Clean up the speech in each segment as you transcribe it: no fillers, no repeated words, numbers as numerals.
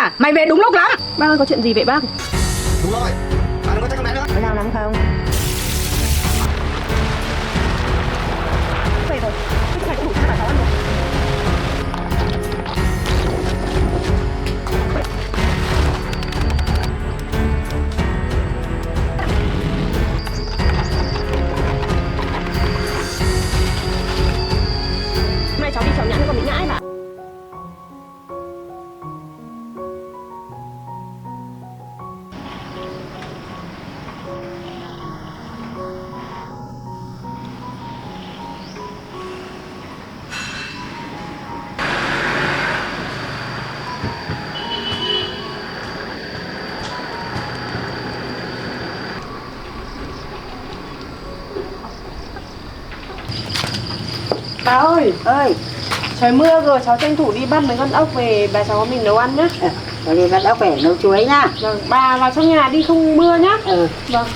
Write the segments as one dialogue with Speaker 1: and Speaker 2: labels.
Speaker 1: à? Mày về đúng lúc lắm.
Speaker 2: Bác ơi, có chuyện gì vậy bác?
Speaker 3: Đúng rồi, bạn đừng có trách con bé nữa.
Speaker 2: Có nào lắm không? Về rồi, cái này có đủ cho cả cháu ăn rồi. Hôm nay cháu đi chèo nhãn cho con bị ngã ấy bà. Bà ơi, trời mưa rồi, cháu tranh thủ đi bắt mấy con ốc về bà cháu mình nấu ăn nhá.
Speaker 4: Rồi đi bắt ốc phải nấu chuối nhá.
Speaker 2: Vâng, bà vào trong nhà đi không mưa nhá. Vâng.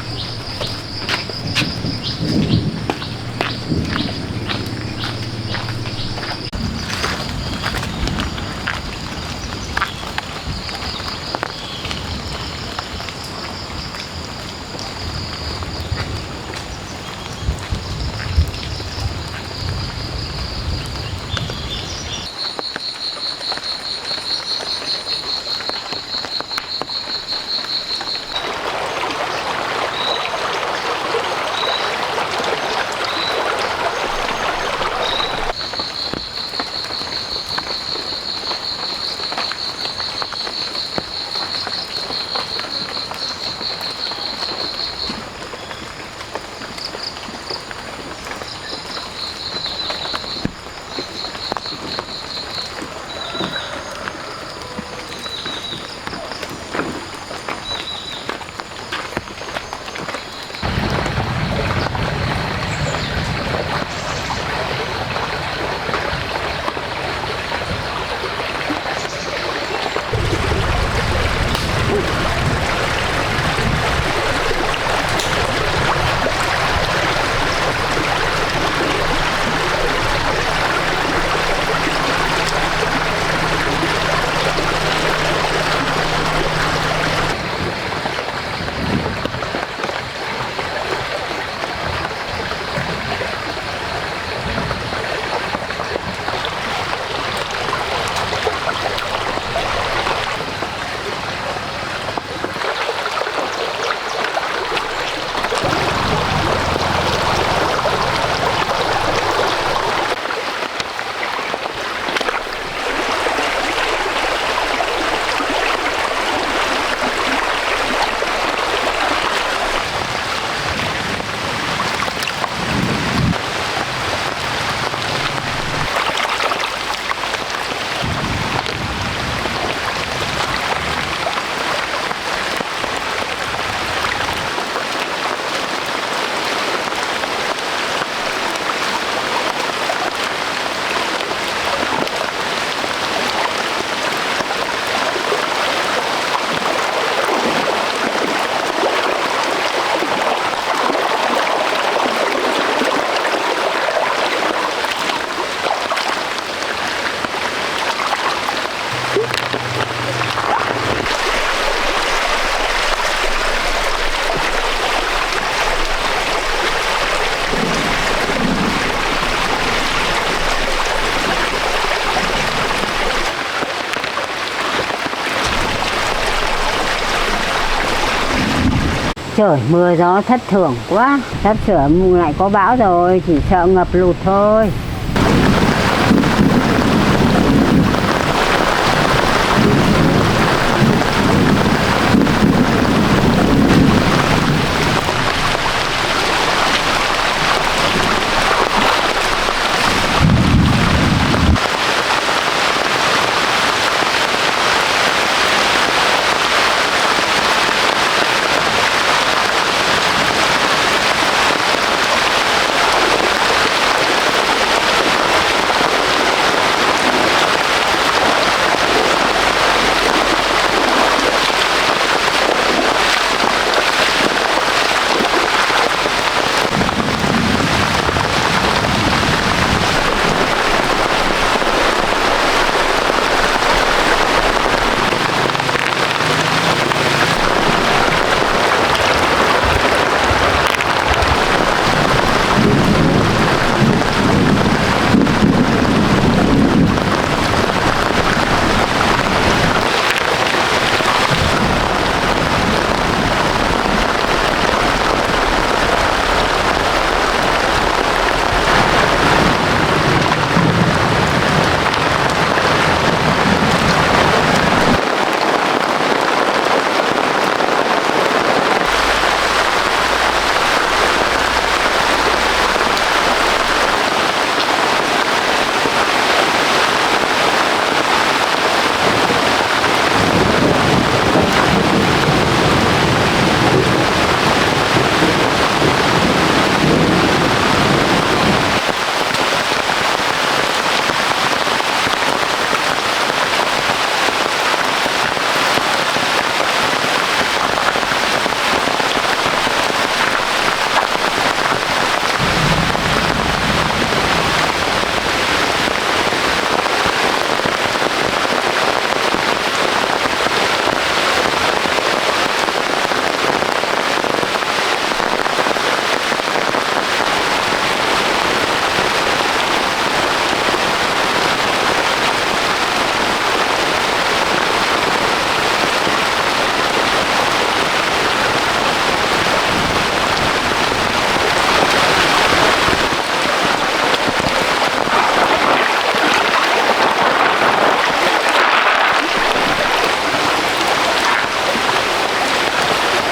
Speaker 4: Trời mưa gió thất thường quá. Sắp sửa lại có bão rồi, chỉ sợ ngập lụt thôi.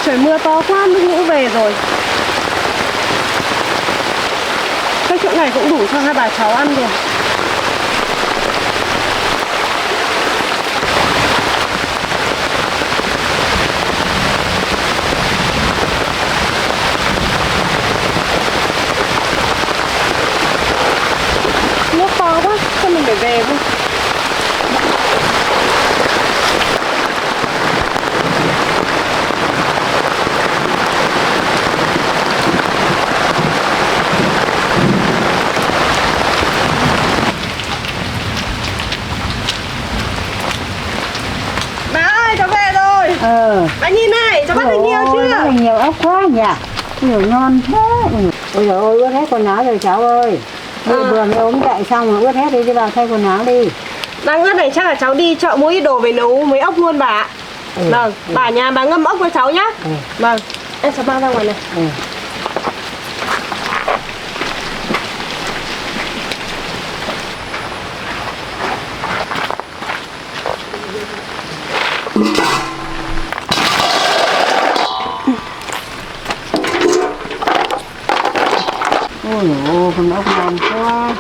Speaker 2: Trời mưa to quá, nước lũ về rồi. Cái chỗ này cũng đủ cho hai bà cháu ăn rồi. Nước to quá, sao mình phải về thôi. Bà ơi, cháu về rồi. Bà nhìn này, cháu bắt được nhiều chưa?
Speaker 4: Rất là nhiều ốc quá nhỉ. Nhiều ngon thế. Ôi dồi ôi, ướt hết quần áo rồi cháu ơi. Vừa mới ốm dậy xong rồi ướt hết đi vào thay quần áo đi.
Speaker 2: Đang ướt này chắc là cháu đi chợ mua ít đồ về nấu mấy ốc luôn bà ạ. Vâng, bà ở nhà bà ngâm ốc cho cháu nhá. Vâng, em cháu mang ra ngoài này.
Speaker 4: Ôi dồi ôi, con ốc ngon quá.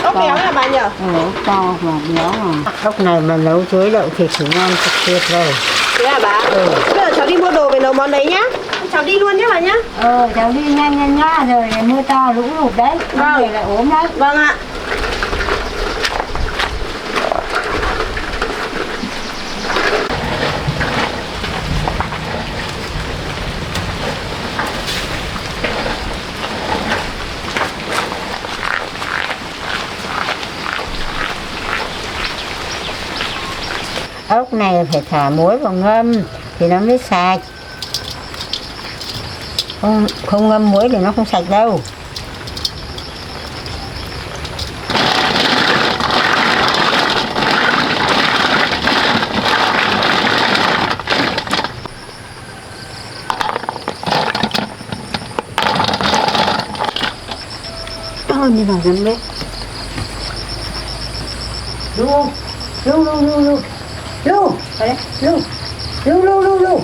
Speaker 2: Ốc béo là bà nhỉ?
Speaker 4: Ốc to và béo mà. Ốc này mà nấu chuối đậu thịt thì ngon thật tuyệt vời.
Speaker 2: Thế à bà? Bây giờ cháu đi mua đồ về nấu món đấy nhá. Cháu đi luôn nhé bà nhá.
Speaker 4: Cháu đi nhanh nhanh nhá, rồi mưa to lũ lụt đấy.
Speaker 2: Vâng.
Speaker 4: Về lại ốm đấy.
Speaker 2: Vâng ạ.
Speaker 4: Ốc này phải thả muối vào ngâm thì nó mới sạch. Không ngâm muối thì nó không sạch đâu. Như vào dấm bếp. Lu, lu, lu, lu, lu, lu, vào đây, lu, lu, lu, lu, lu.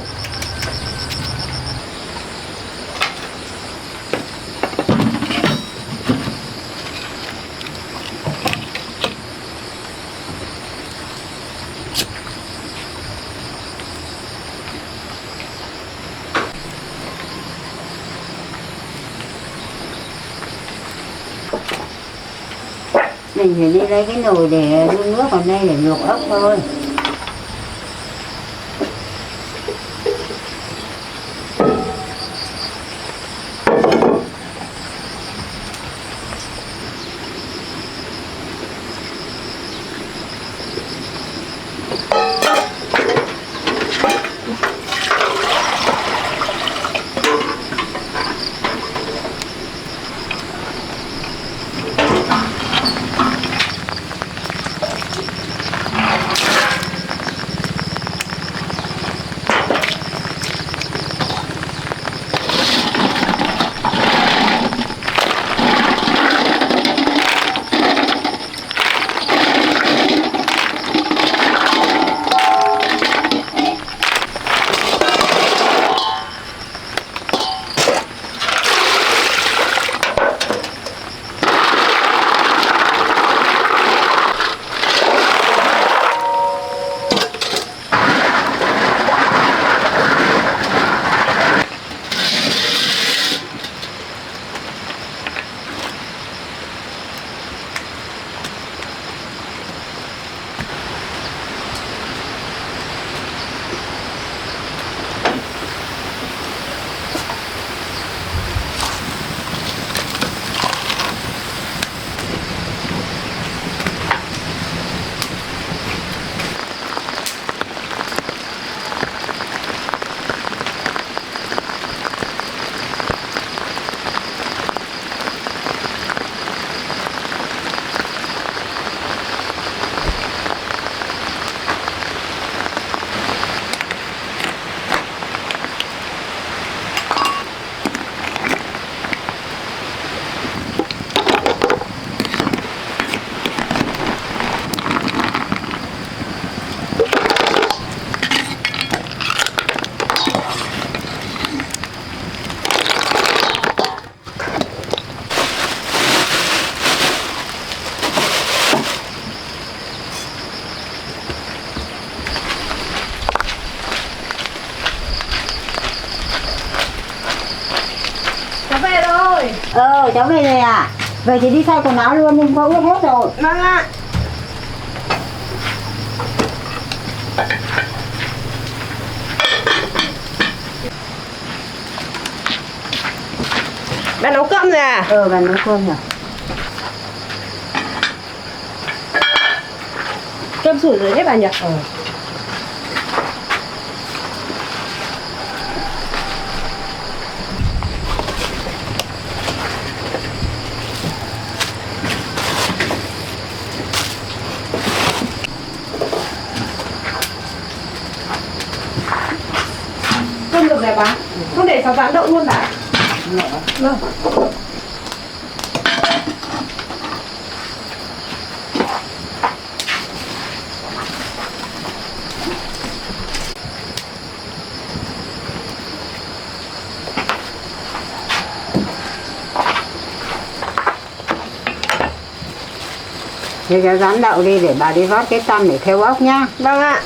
Speaker 4: Mình phải đi lấy cái nồi để đun nước vào đây để luộc ốc thôi. Cháu đây rồi à? Vậy thì đi thay quần áo luôn nhưng có ướt hết rồi.
Speaker 2: Vâng ạ. Bà nấu cơm rồi à?
Speaker 4: Bà nấu cơm rồi.
Speaker 2: Cơm sủi rồi đấy bà nhỉ? Cơm được rồi bà. Không để cháu rán đậu luôn bà. Vâng.
Speaker 4: Thế cháu rán đậu đi để bà đi vót cái tăm để theo ốc nhá.
Speaker 2: Vâng ạ.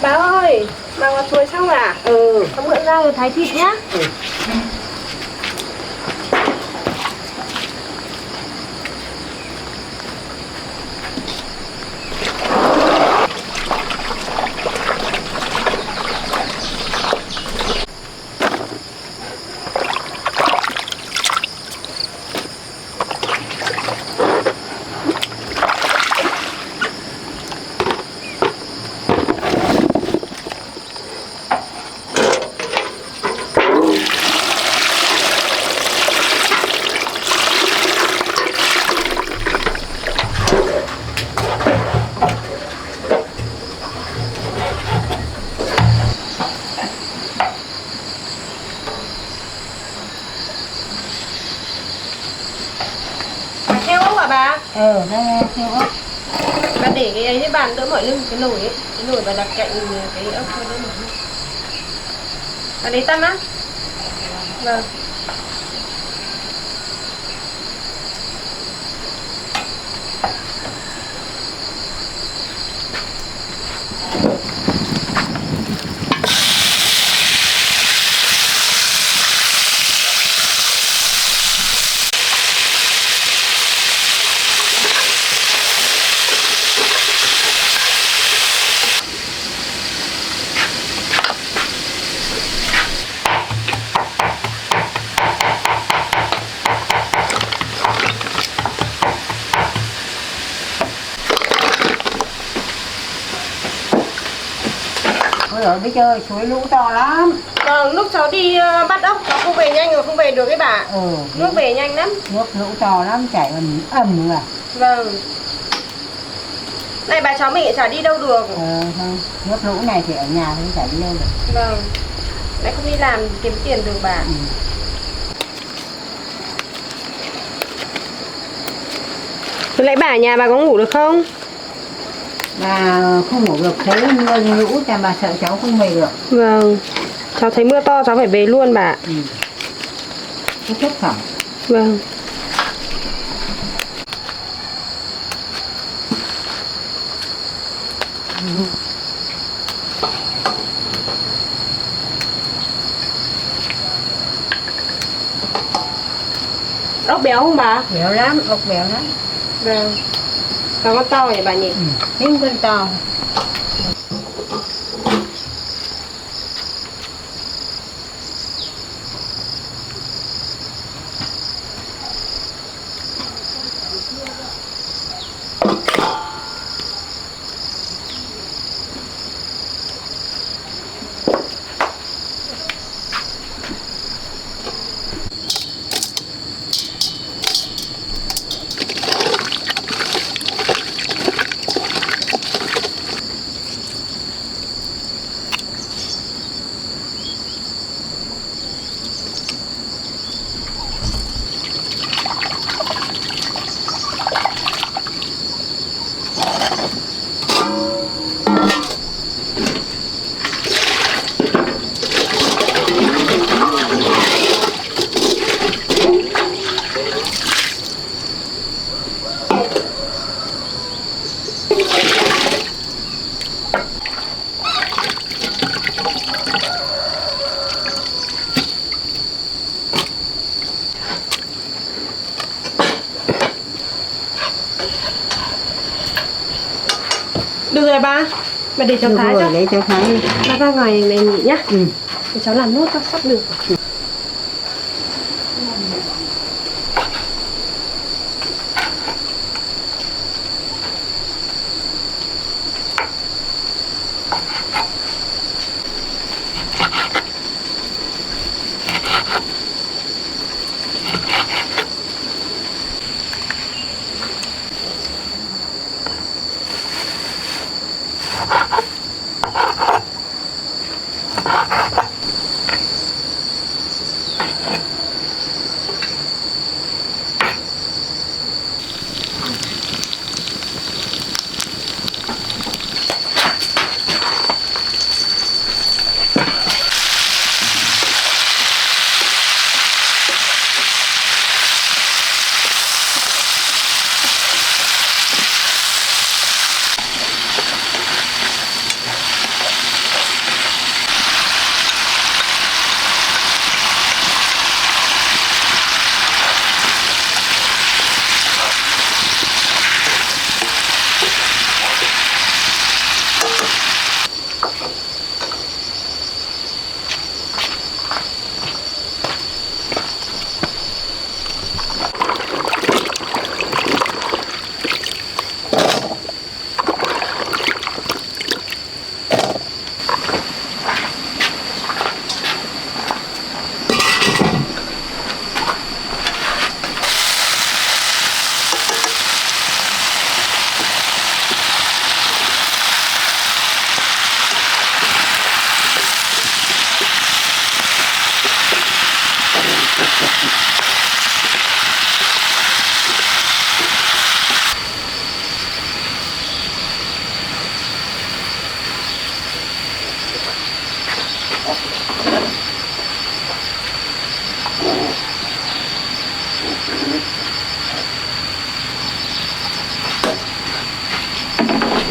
Speaker 2: Bà ơi, bà vào chuối xong à? Con mượn ra rồi thái thịt nhá. bà.
Speaker 4: Đây theo ốc.
Speaker 2: Bà để cái ấy bàn đỡ mỏi lưng cái nồi ấy, cái nồi bà đặt cạnh cái ốc cho đỡ mỏi lưng. Bà đấy tăm á. Vâng.
Speaker 4: Ôi giời, đi chơi suối lũ to lắm.
Speaker 2: Vâng, lúc cháu đi bắt ốc cháu không về nhanh rồi không về được ấy bà. Nước về nhanh lắm.
Speaker 4: Nước lũ to lắm, chảy ầm mà.
Speaker 2: Vâng. Này bà cháu mình chả đi đâu được.
Speaker 4: Không. Nước lũ này thì ở nhà không chảy đi đâu được.
Speaker 2: Vâng. Lại không đi làm kiếm tiền được bà. Lại bà ở nhà bà có ngủ được không?
Speaker 4: Bà không ngủ được, thấy mưa lũ thì bà sợ cháu không về được.
Speaker 2: Vâng. Cháu thấy mưa to cháu phải về luôn bà.
Speaker 4: Nó thất vọng.
Speaker 2: Vâng. Ốc béo không bà?
Speaker 4: Béo lắm, ốc béo lắm.
Speaker 2: Vâng. Có con to nhỉ bà nhỉ?
Speaker 4: Thêm con to.
Speaker 2: Được rồi bà. Bà để cháu
Speaker 4: Được
Speaker 2: thái
Speaker 4: rồi,
Speaker 2: cho.
Speaker 4: lấy cháu thái đi.
Speaker 2: Bà ra ngoài này nghỉ nhá. Để cháu làm nốt cho sắp được.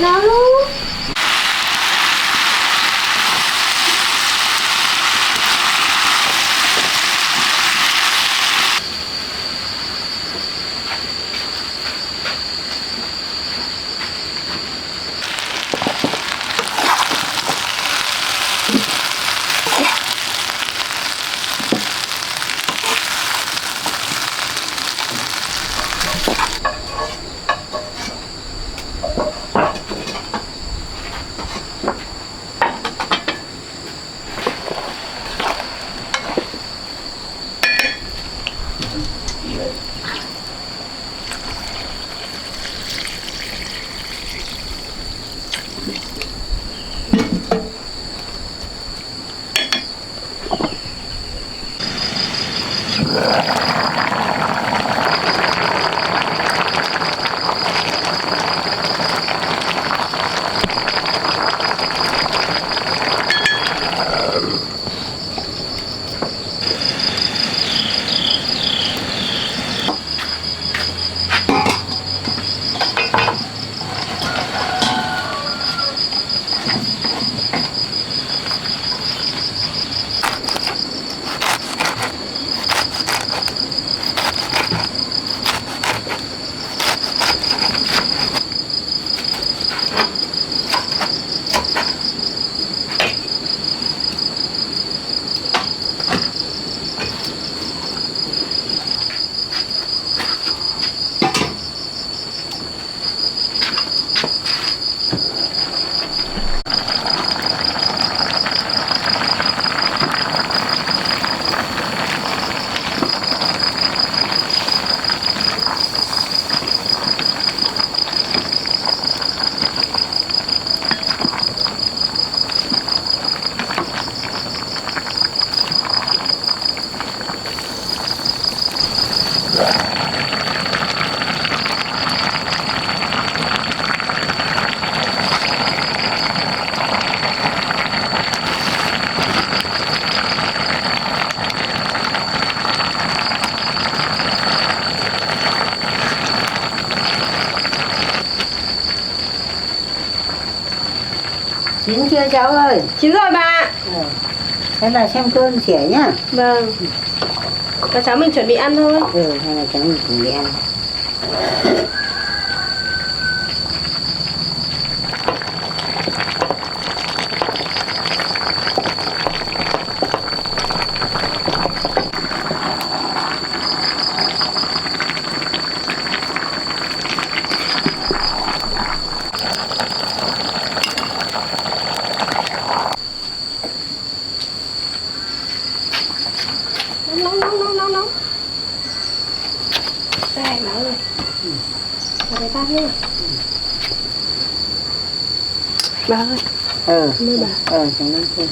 Speaker 2: Nó luôn.
Speaker 4: Chín chưa cháu ơi?
Speaker 2: Chín rồi bà.
Speaker 4: Thế là xem cơm xỉa nhá.
Speaker 2: Vâng. Và cháu mình chuẩn bị ăn thôi.
Speaker 4: Hay là cháu mình chuẩn bị ăn.
Speaker 2: Nóng. Đây má ơi. Vào đây bát nhá. Bà ơi.
Speaker 4: Cảm ơn bà. Cảm ơn cô.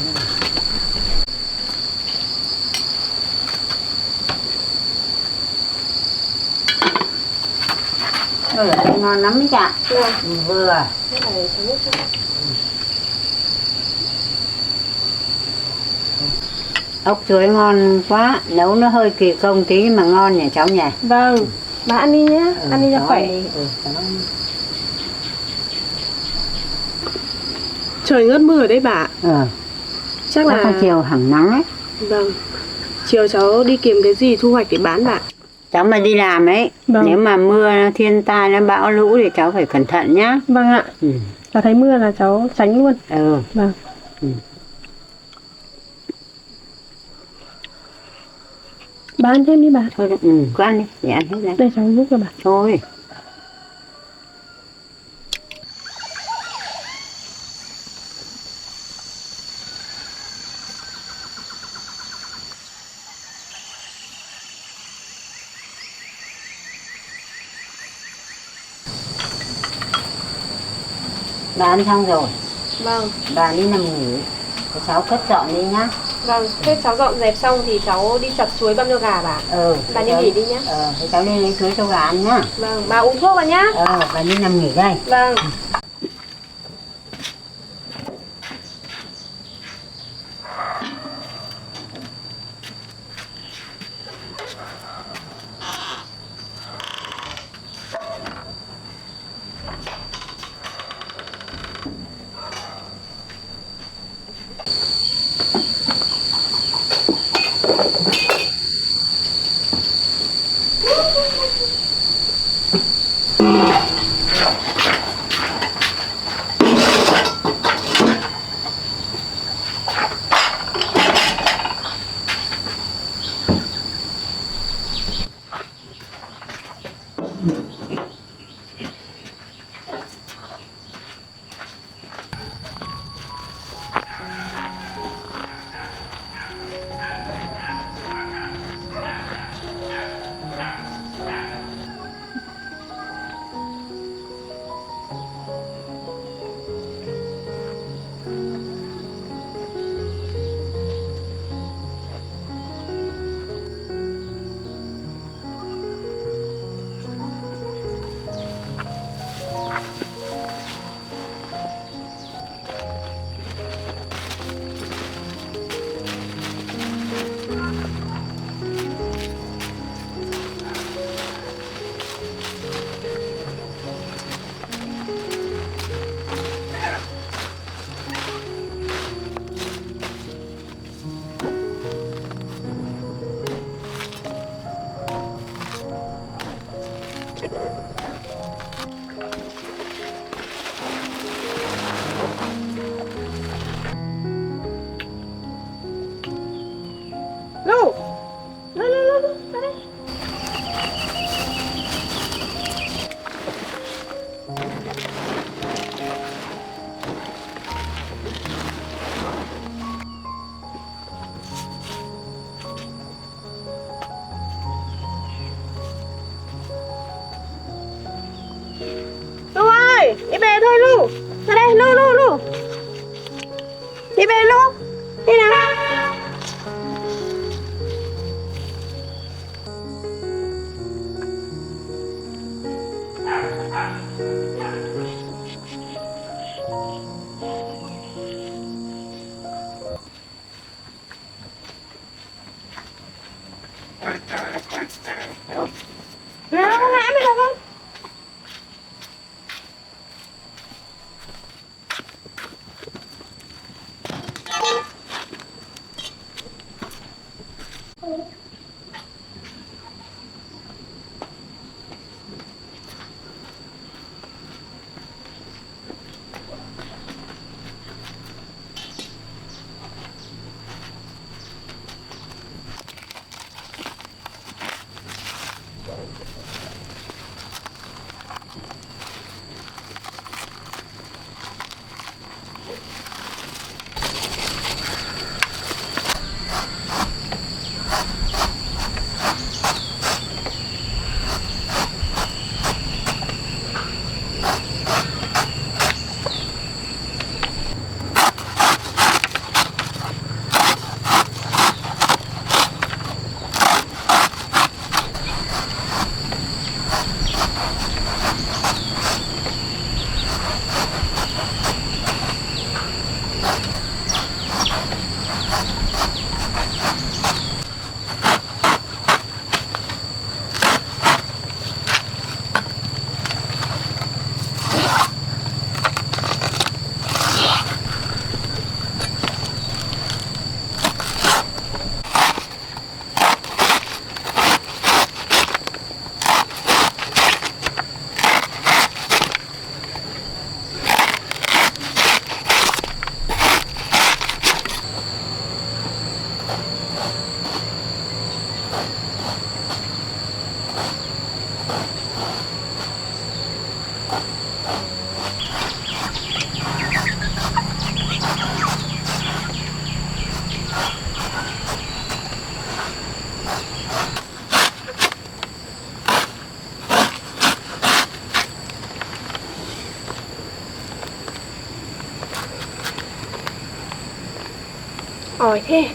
Speaker 4: Ngon lắm đấy chả. Vừa.
Speaker 2: Cái này cháu nước cho.
Speaker 4: Ốc chuối ngon quá, nấu nó hơi kỳ công tí mà ngon nhỉ cháu nhỉ?
Speaker 2: Vâng, bà ăn đi nhé, ăn đi cho khỏe. Trời ngớt mưa ở đấy bà. Chắc là
Speaker 4: chiều hẳn nắng ấy.
Speaker 2: Vâng, chiều cháu đi kiếm cái gì thu hoạch để bán bà.
Speaker 4: Cháu mà đi làm ấy, nếu mà mưa thiên tai nó bão lũ thì cháu phải cẩn thận nhá.
Speaker 2: Vâng ạ. Cháu thấy mưa là cháu tránh luôn. Vâng. Bà ăn thêm đi bà.
Speaker 4: Thôi, cứ ăn đi, để ăn hết đấy.
Speaker 2: Đây cháu giúp cho bà.
Speaker 4: Thôi. Bà ăn xong rồi.
Speaker 2: Vâng.
Speaker 4: Bà đi nằm nghỉ. Cháu cất dọn đi nhá.
Speaker 2: Vâng, thế cháu dọn dẹp xong thì cháu đi chặt chuối băm cho gà bà. Bà đi nghỉ đi nhá.
Speaker 4: Thế cháu đi lấy chuối cho gà ăn nhá.
Speaker 2: Vâng, bà uống thuốc vào nhá.
Speaker 4: Bà đi nằm nghỉ đây.
Speaker 2: Vâng. ơi, đi về thôi Lu. Ra đây, Lu. Đi về Lu. Đi nào. Nào, con hãm đi nào con. Ỏi thế.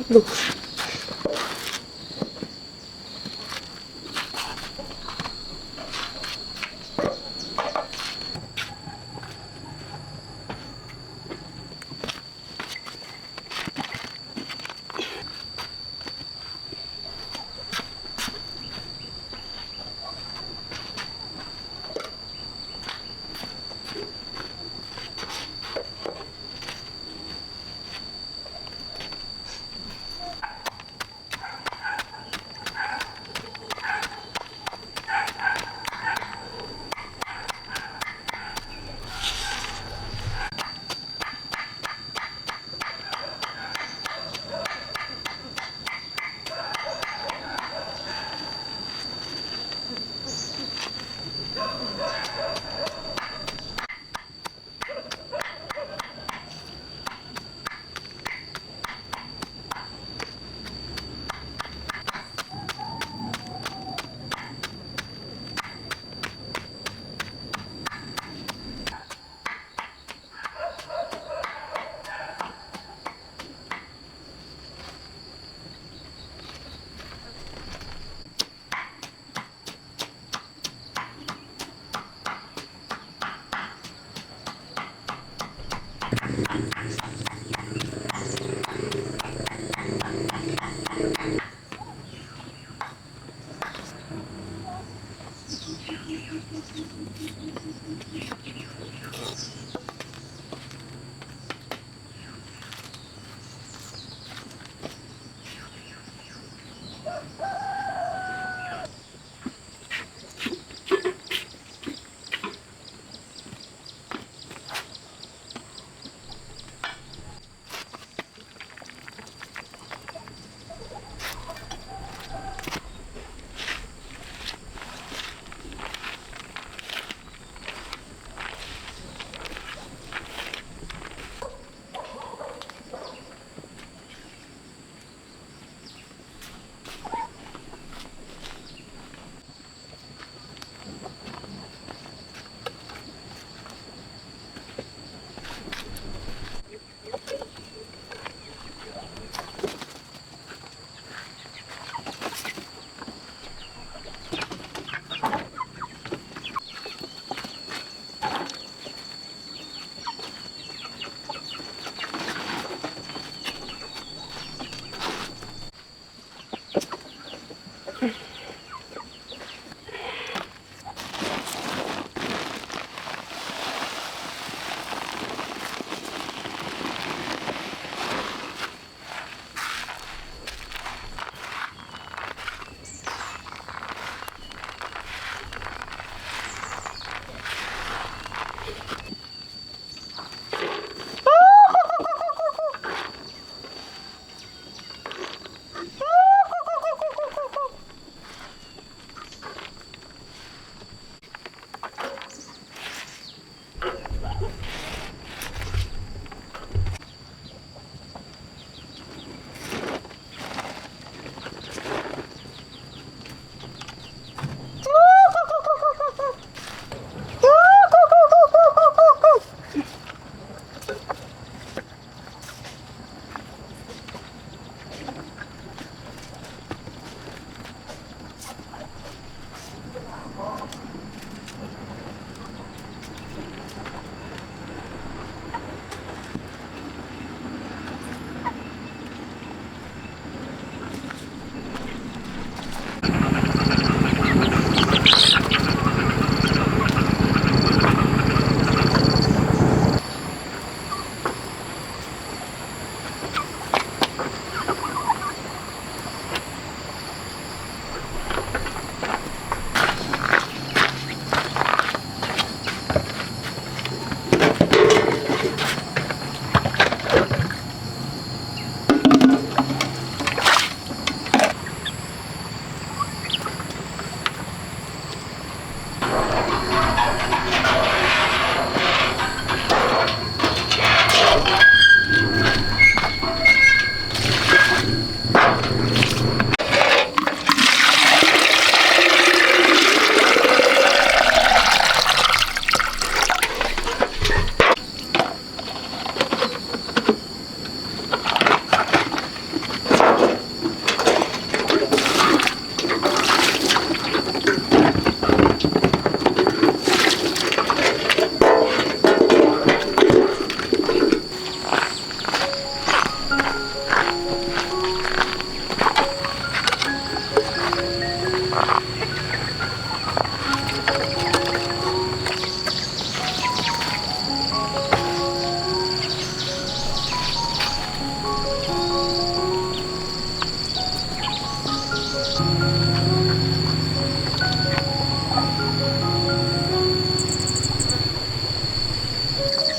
Speaker 2: Đủ.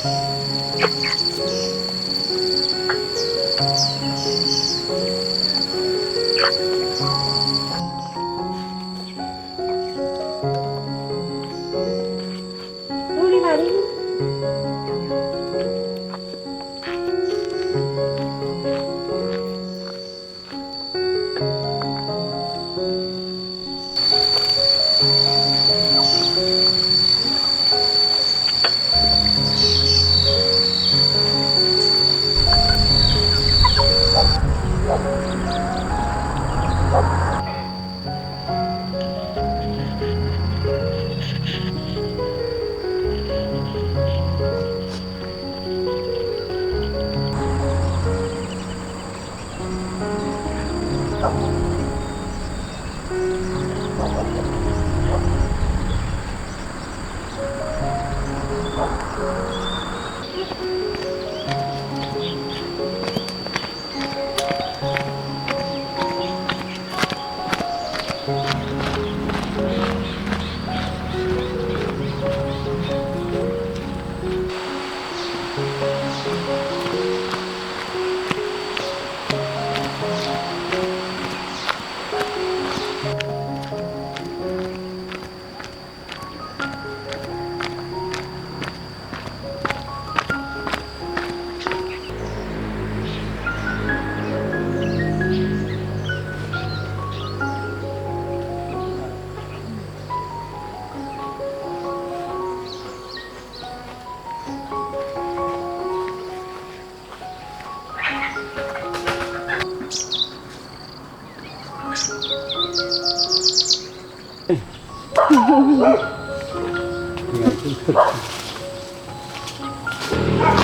Speaker 2: Đi vào đi.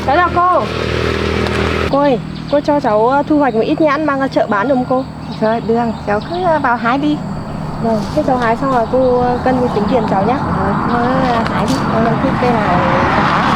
Speaker 2: Đó là cô ơi, cô cho cháu thu hoạch một ít nhãn mang ra chợ bán được không cô?
Speaker 1: Rồi đường cháu cứ vào hái đi.
Speaker 2: Vâng, thế cháu hái xong rồi cô cân cái tính tiền cháu nhé.
Speaker 1: Rồi cứ hái đi. Cứ cây nào cháu hái.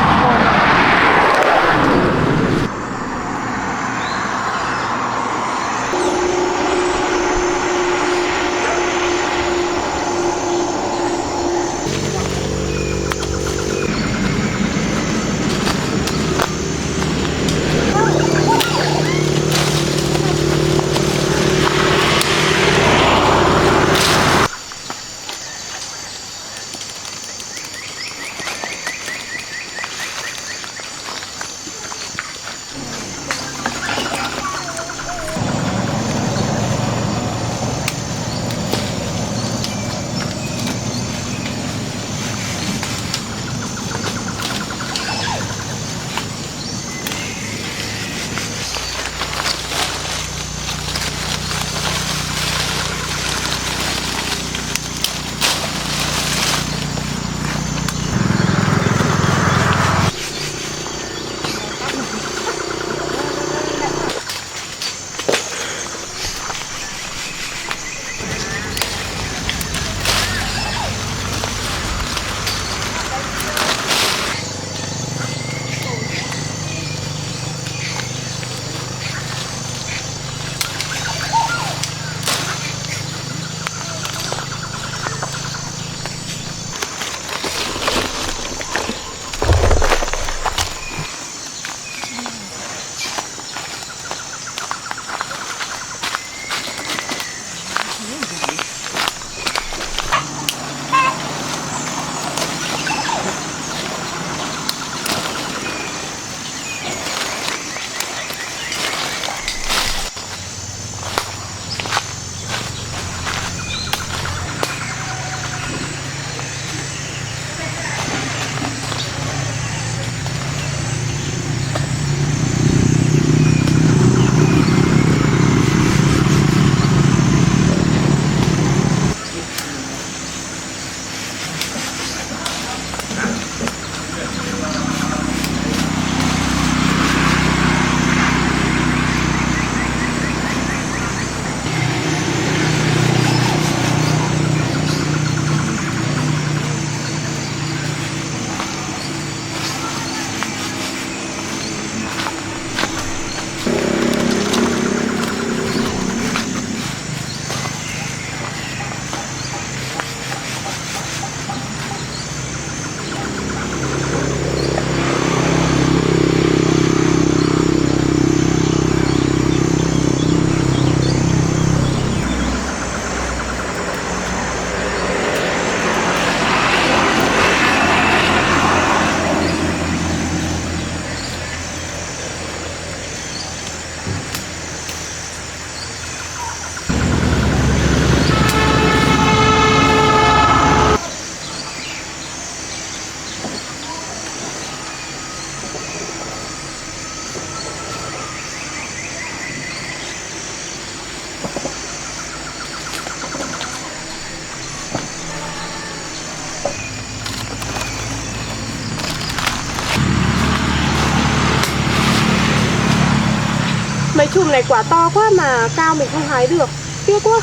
Speaker 2: Mấy chùm này quả to quá mà cao mình không hái được. Tiếc quá.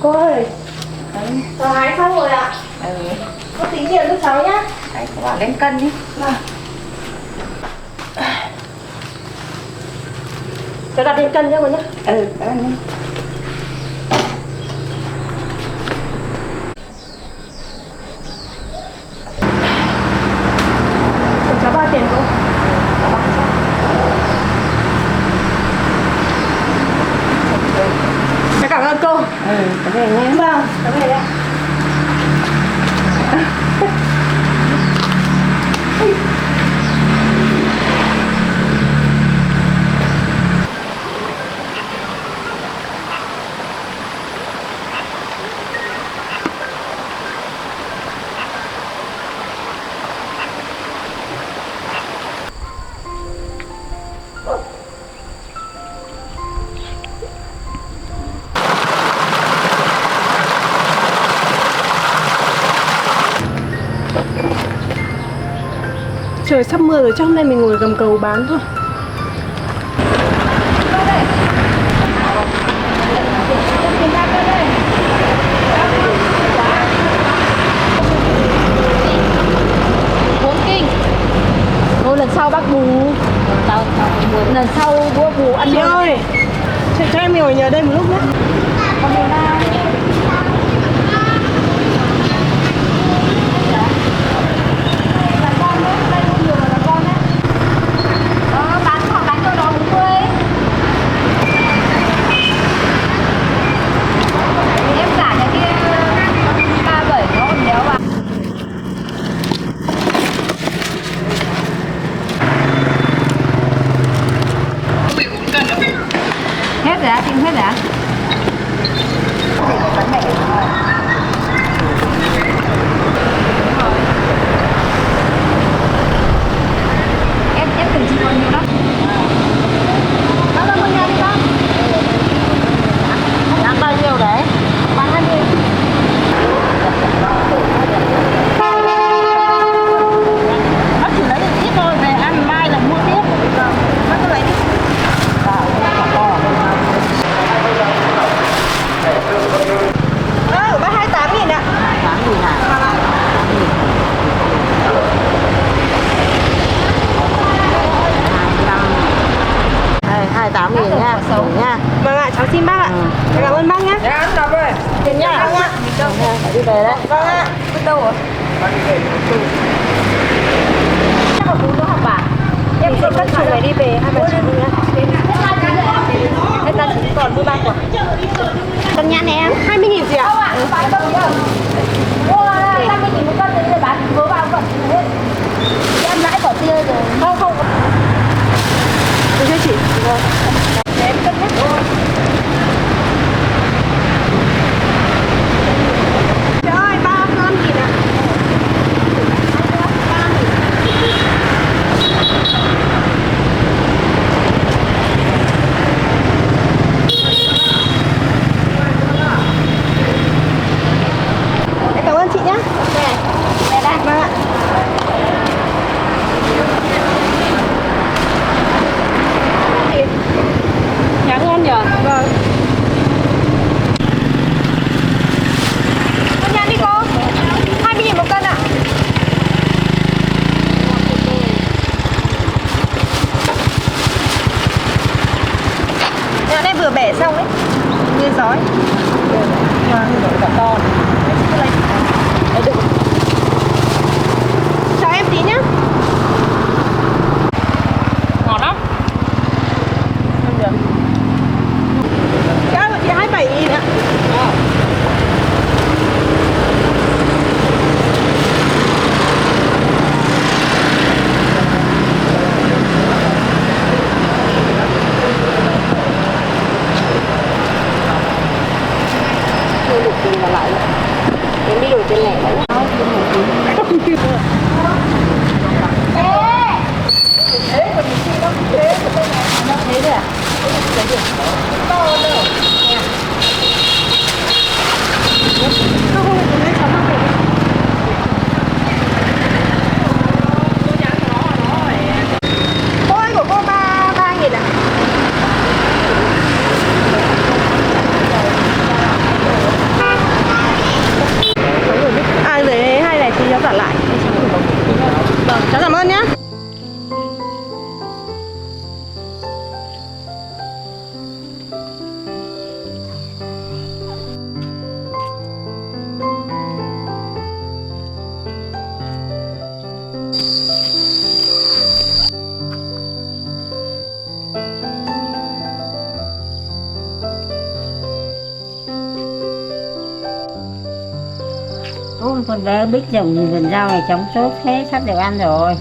Speaker 2: Cô ơi, hái xong rồi ạ. Cô tính tiền cho cháu nhá.
Speaker 1: Đấy, cô bảo lên cân đi.
Speaker 2: Cháu đặt lên cân cho cô nhá.
Speaker 1: Cân đi.
Speaker 2: Cháu bao tiền cô? Cảm ơn cô.
Speaker 1: Cái này nhé.
Speaker 2: Vâng, cảm ơn ạ. Trời sắp mưa rồi, chắc hôm nay mình ngồi gầm cầu bán thôi.
Speaker 1: Thôi lần sau bác bù. Lần sau bù ăn
Speaker 2: Chị ơi, cho em ngồi nhờ đây một lúc nhé.
Speaker 1: Con đi nào. Hết rồi á, tìm hết rồi á. Em tưởng chị còn nhiều lắm. Đó là mua nhà đi con. Đáng bao nhiêu đấy? Bán 20. Bác chỉ lấy được ít thôi, về ăn mai là mua tiếp. Bác cứ lấy đi.
Speaker 2: Bác 28.000 ạ.
Speaker 1: 28.000 hả? Đây, 28.000 nha. Nha.
Speaker 2: Vâng ạ, cháu xin bác ạ. Cảm ơn bác nhé.
Speaker 3: Dạ, anh đọc ơi.
Speaker 2: Tiền nhá. Vâng ạ.
Speaker 1: Phải đi về đấy.
Speaker 2: Vâng ạ.
Speaker 1: Bước đâu rồi? Chắc là bố nó học bà.
Speaker 2: Em sẽ cất chồng này đi về 2 bà chị nhá. Hết ra chỉ còn 13 quả.
Speaker 1: Cân nhãn em.
Speaker 2: 20.000 gì ạ?
Speaker 1: Phải đâu nhá. Mua 50.000 một cân thì bán vớ vào vẫn hết. Em lãi bỏ tiêu rồi.
Speaker 2: Không. Được chưa chị? Vâng. Em cất hết rồi. Trời ơi, 35.000 ạ. vừa bẻ xong ấy, như giói.
Speaker 4: cả con.
Speaker 2: Chào em tí nhá.
Speaker 1: Ngọt lắm.
Speaker 2: Không được. Giá của chị 27.000 ạ. Tôi được tiền mà lại. Em đi đổi tiền lẻ đấy. Thế còn gì đâu thế của tôi này nó thế rồi à? Thế được. To nữa. Nha. Không không lấy chấm không được. Tôi dán của nó phải. Ôi của cô 3.000 à? À lấy hai này thì cháu trả lại. Vâng, cháu cảm ơn nhá.
Speaker 4: Ôi con bé Bích trồng vườn rau này trống tốt thế, sắp được ăn rồi.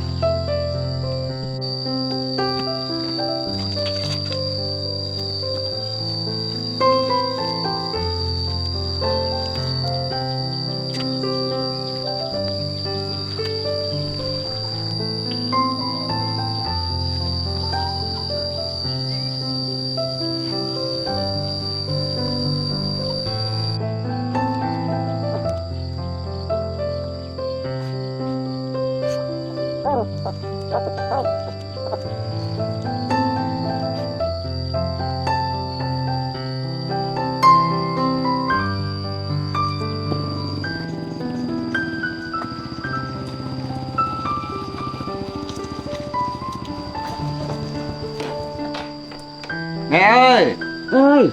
Speaker 3: Mẹ ơi,
Speaker 4: Ơi.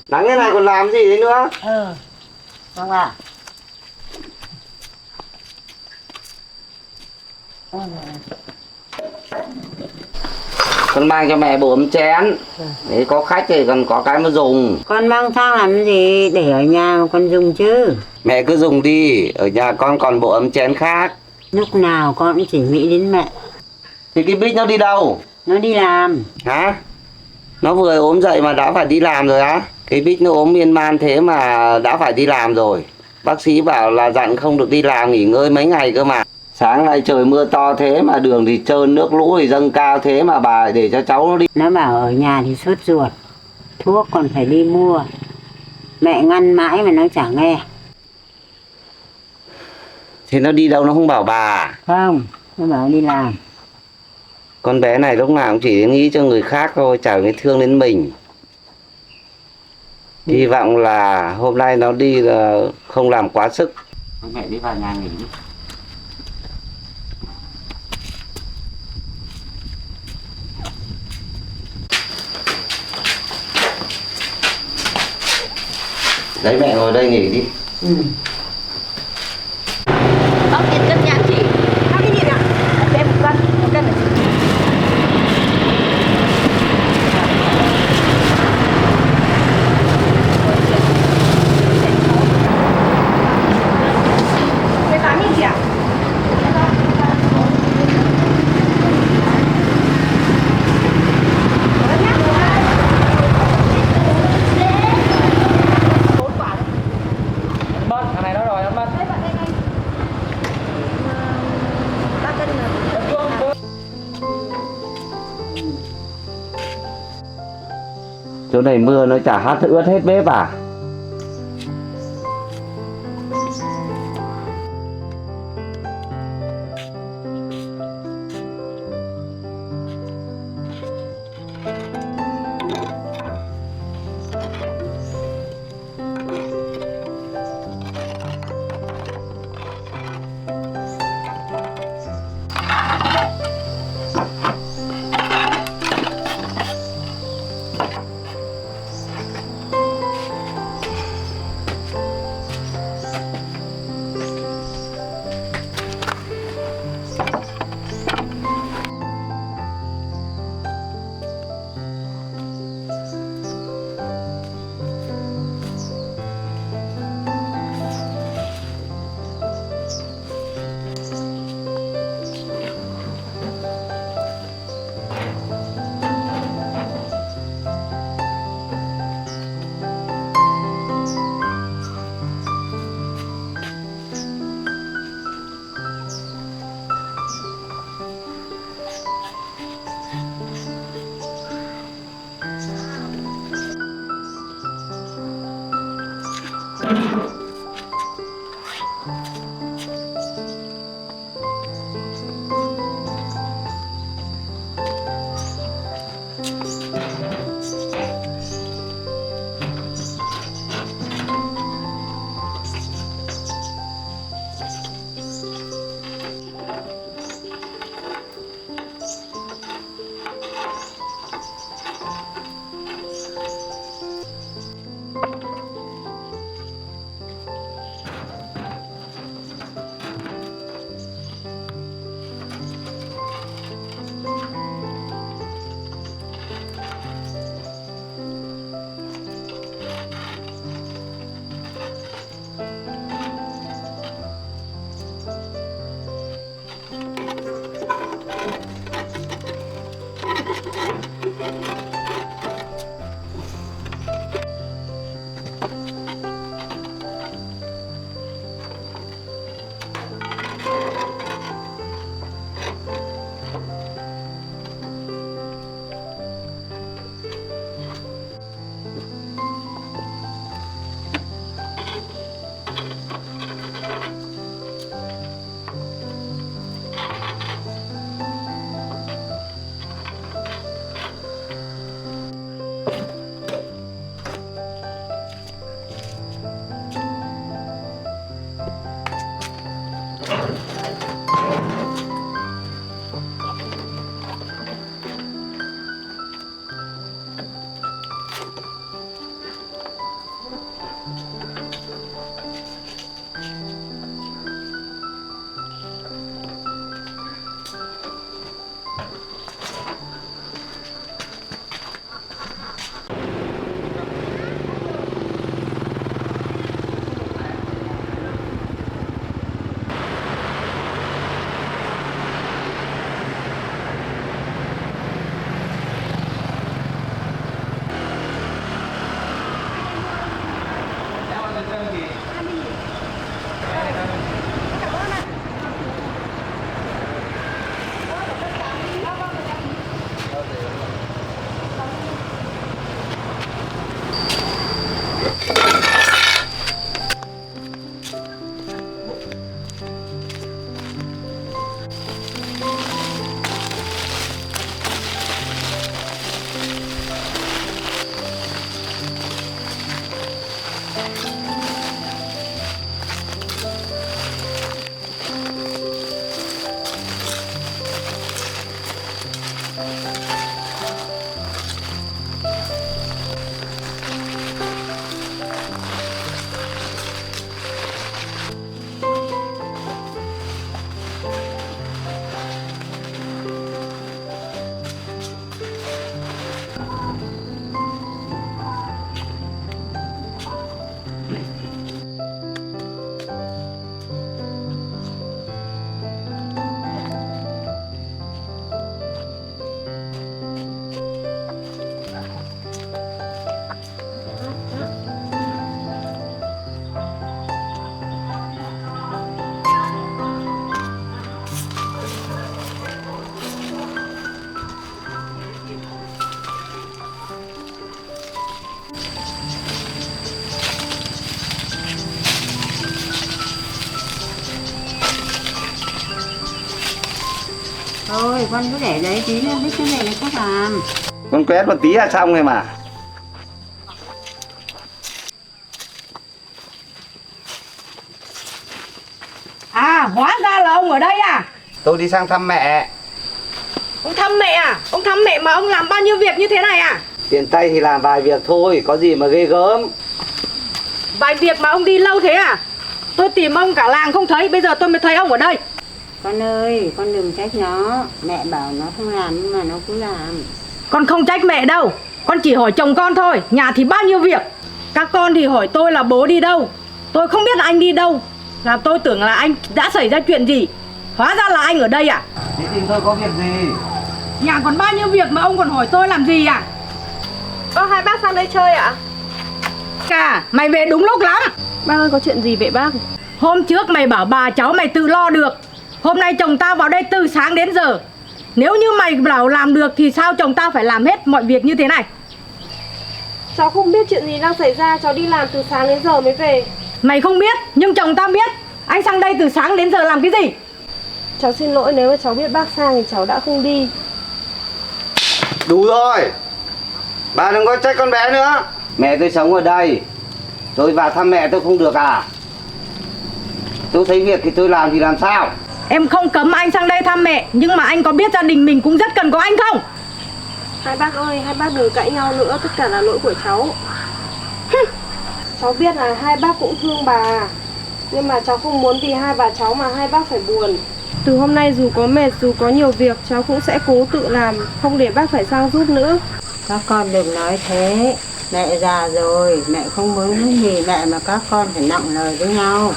Speaker 3: nắng thế này còn làm gì đấy nữa?
Speaker 4: Không à.
Speaker 3: Con mang cho mẹ bộ ấm chén. Đấy, có khách thì còn có cái mà dùng.
Speaker 4: Con mang sang làm gì, để ở nhà mà con dùng chứ.
Speaker 3: Mẹ cứ dùng đi, ở nhà con còn bộ ấm chén khác.
Speaker 4: Lúc nào con cũng chỉ nghĩ đến mẹ.
Speaker 3: Thì cái Bích nó đi đâu?
Speaker 4: Nó đi làm.
Speaker 3: Hả? Nó vừa ốm dậy mà đã phải đi làm rồi á? Cái Bích nó ốm miên man thế mà đã phải đi làm rồi. Bác sĩ bảo là dặn không được đi làm, nghỉ ngơi mấy ngày cơ mà. Sáng nay trời mưa to thế mà đường thì trơn, nước lũ thì dâng cao thế mà bà để cho cháu nó đi.
Speaker 4: Nó bảo ở nhà thì sốt ruột, thuốc còn phải đi mua. Mẹ ngăn mãi mà nó chả nghe.
Speaker 3: Thế nó đi đâu nó không bảo bà?
Speaker 4: Không, nó bảo đi làm.
Speaker 3: Con bé này lúc nào cũng chỉ nghĩ cho người khác thôi, chả nghĩ thương đến mình. Hy vọng là hôm nay nó đi là không làm quá sức. Mẹ đi vào nhà nghỉ. Đấy, mẹ ngồi đây nghỉ đi.
Speaker 2: Bác tiền cân nhãn chị. 20.000 ạ. Em 1 cân này. Cái 8.000 chị ạ.
Speaker 3: Chỗ này mưa nó chả hát ướt hết bếp à?
Speaker 4: Thôi con cứ để đấy tí nữa biết cái này là khác làm.
Speaker 3: Con quét một tí là xong rồi mà.
Speaker 2: À, hóa ra là ông ở đây à?
Speaker 3: Tôi đi sang thăm mẹ.
Speaker 2: Ông thăm mẹ à? Ông thăm mẹ mà ông làm bao nhiêu việc như thế này à?
Speaker 3: Tiền tay thì làm vài việc thôi, có gì mà ghê gớm.
Speaker 2: Vài việc mà ông đi lâu thế à? Tôi tìm ông cả làng không thấy, bây giờ tôi mới thấy ông ở đây.
Speaker 4: Con ơi, con đừng trách nó. Mẹ bảo nó không làm nhưng mà nó cứ làm.
Speaker 2: Con không trách mẹ đâu. Con chỉ hỏi chồng con thôi. Nhà thì bao nhiêu việc. Các con thì hỏi tôi là bố đi đâu. Tôi không biết là anh đi đâu. Là tôi tưởng là anh đã xảy ra chuyện gì. Hóa ra là anh ở đây à?
Speaker 3: Thế tìm tôi có việc gì?
Speaker 2: Nhà còn bao nhiêu việc mà ông còn hỏi tôi làm gì à? Hai bác sang đây chơi ạ? Cả, mày về đúng lúc lắm.
Speaker 1: Bác ơi, có chuyện gì vậy bác?
Speaker 2: Hôm trước mày bảo bà cháu mày tự lo được. Hôm nay chồng tao vào đây từ sáng đến giờ. Nếu như mày bảo làm được thì sao chồng tao phải làm hết mọi việc như thế này?
Speaker 1: Cháu không biết chuyện gì đang xảy ra, cháu đi làm từ sáng đến giờ mới về.
Speaker 2: Mày không biết, nhưng chồng tao biết. Anh sang đây từ sáng đến giờ làm cái gì?
Speaker 1: Cháu xin lỗi, nếu mà cháu biết bác sang thì cháu đã không đi.
Speaker 3: Đủ rồi. Bà đừng có trách con bé nữa. Mẹ tôi sống ở đây. Tôi vào thăm mẹ tôi không được à? Tôi thấy việc thì tôi làm thì làm sao?
Speaker 2: Em không cấm anh sang đây thăm mẹ, nhưng mà anh có biết gia đình mình cũng rất cần có anh không?
Speaker 1: Hai bác ơi, hai bác đừng cãi nhau nữa, tất cả là lỗi của cháu. Cháu biết là hai bác cũng thương bà, nhưng mà cháu không muốn vì hai bà cháu mà hai bác phải buồn. Từ hôm nay dù có mệt, dù có nhiều việc, cháu cũng sẽ cố tự làm, không để bác phải sang giúp nữa.
Speaker 4: Các con đừng nói thế. Mẹ già rồi, mẹ không muốn cái gì mẹ mà các con phải nặng lời với nhau.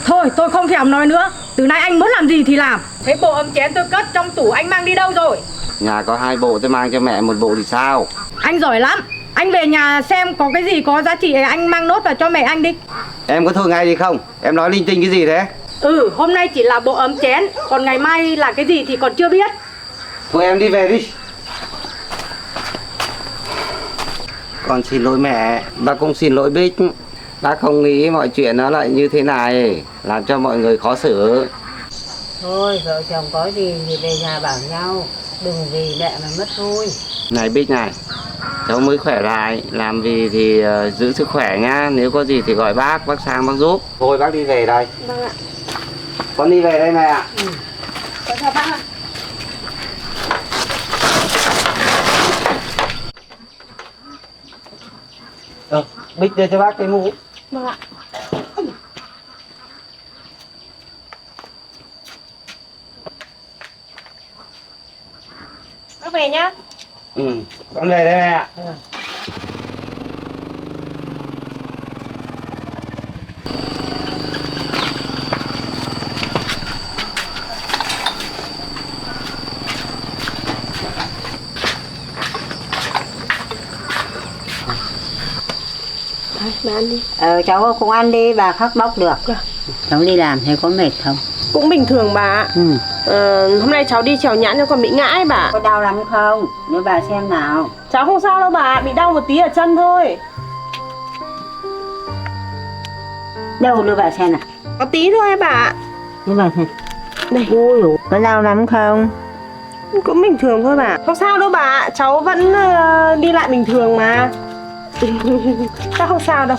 Speaker 2: Thôi tôi không thèm nói nữa. Từ nay anh muốn làm gì thì làm. Thế bộ ấm chén tôi cất trong tủ anh mang đi đâu rồi?
Speaker 3: Nhà có 2 bộ tôi mang cho mẹ 1 bộ thì sao?
Speaker 2: Anh giỏi lắm. Anh về nhà xem có cái gì có giá trị anh mang nốt vào cho mẹ anh đi.
Speaker 3: Em có thôi ngay gì không? Em nói linh tinh cái gì thế?
Speaker 2: Hôm nay chỉ là bộ ấm chén, còn ngày mai là cái gì thì còn chưa biết.
Speaker 3: Thôi em đi về đi. Con xin lỗi mẹ. Bác cũng xin lỗi Bích. Bác không nghĩ mọi chuyện nó lại như thế này, làm cho mọi người khó xử.
Speaker 4: Thôi vợ chồng có gì thì về nhà bảo nhau, đừng vì mẹ mà mất vui.
Speaker 3: Này Bích này, cháu mới khỏe lại, làm gì thì giữ sức khỏe nhá. Nếu có gì thì gọi bác sang bác giúp. Thôi bác đi về đây.
Speaker 1: Vâng ạ.
Speaker 3: Con đi về đây mẹ ạ.
Speaker 1: Con chào bác ạ.
Speaker 3: Bích đưa cho bác cái mũ.
Speaker 1: Vâng ạ. Bác về nhá.
Speaker 3: Con về đây mẹ ạ.
Speaker 1: Mẹ ăn đi.
Speaker 4: Cháu cũng ăn đi, bà khắc bóc được. Cháu đi làm thấy có mệt không?
Speaker 1: Cũng bình thường bà ạ. Hôm nay cháu đi trèo nhãn cho con bị ngã ấy bà.
Speaker 4: Có đau lắm không? Nếu bà xem nào.
Speaker 1: Cháu không sao đâu bà, bị đau một tí ở chân thôi.
Speaker 4: Đâu đưa bà xem nào.
Speaker 1: Có tí thôi bà ạ.
Speaker 4: Đưa bà xem.
Speaker 1: Đây.
Speaker 4: Ui dồi, có đau lắm không?
Speaker 1: Cũng bình thường thôi bà. Không sao đâu bà ạ, cháu vẫn đi lại bình thường mà. Chắc không sao đâu.